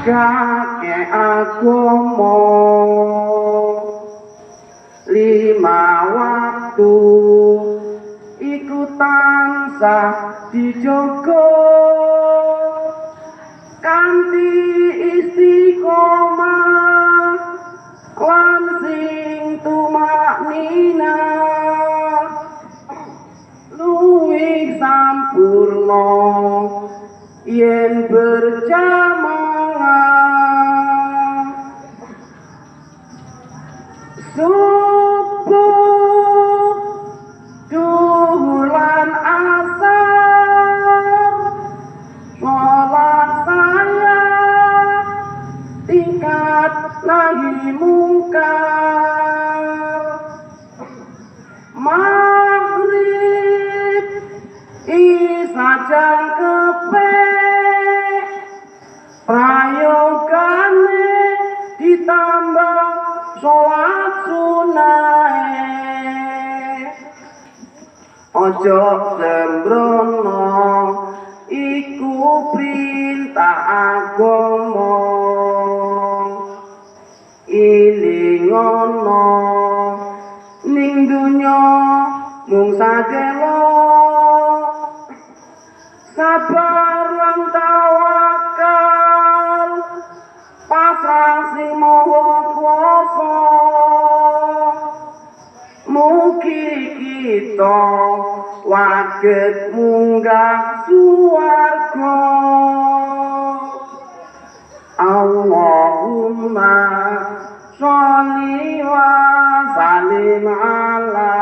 cagake agama lima waktu iku tansah dijogo kanthi istiqomah lan sing tumaknina luwih sampurna yen berjamaah subuh duhulan asar sholat saya tingkat nahi mungkar maghrib isajan kepe prayogane ditambah sholat sunah ojo sembrono iku perintah agama ilingono ning dunya mung sadelo sabar lan tawakal pasrah sing maha kuwasa mugi kita waget munggah swarga Allahumma sholli wa sallim ala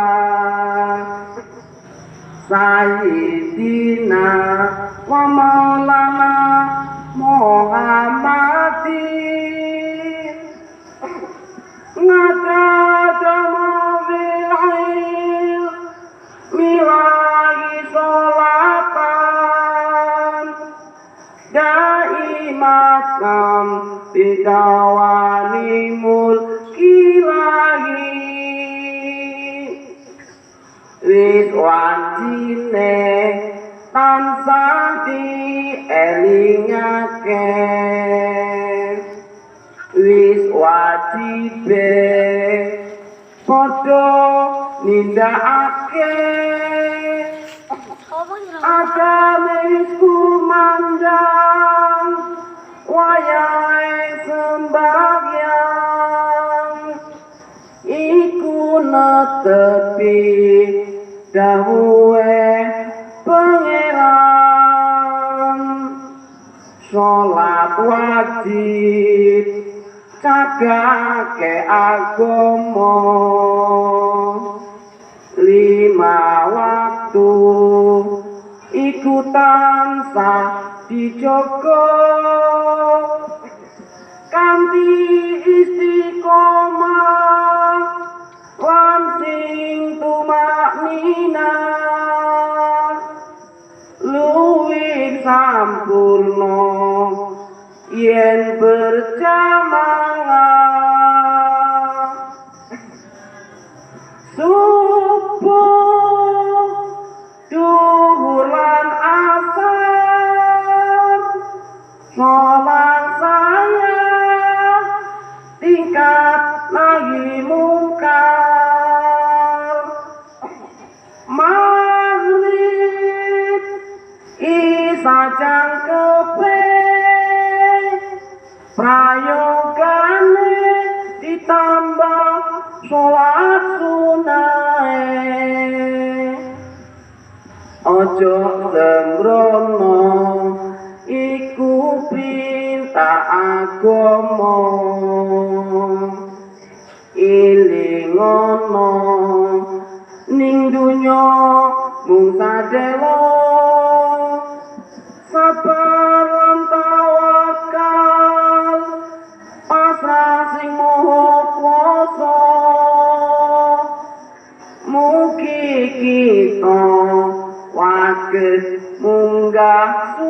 Sayyidina wa maulana Muhammadin ngadada mawil milahi sholatan daimatan bidawani mulkilahi wis wajine tansah dielingake wis wajibe padha nindakake agame wis kumandang wayahe sembahyang iku netepi dawuhe pangeran sholat wajib cagake agama lima waktu iku tansah dijogo kanthi istiqomah lan sing tumaknina luwih sampurna yen berjamaah subuh duhur lan asar sholat saya tingkat nahi mungkar maghrib isajan kepe prayogane ditambah sholat sunah ojo sembrono iku perintah agama ilingono ning dunya mung sadelo sabar lan tawakal pasrah sing maha kuwasa mugi kita waget munggah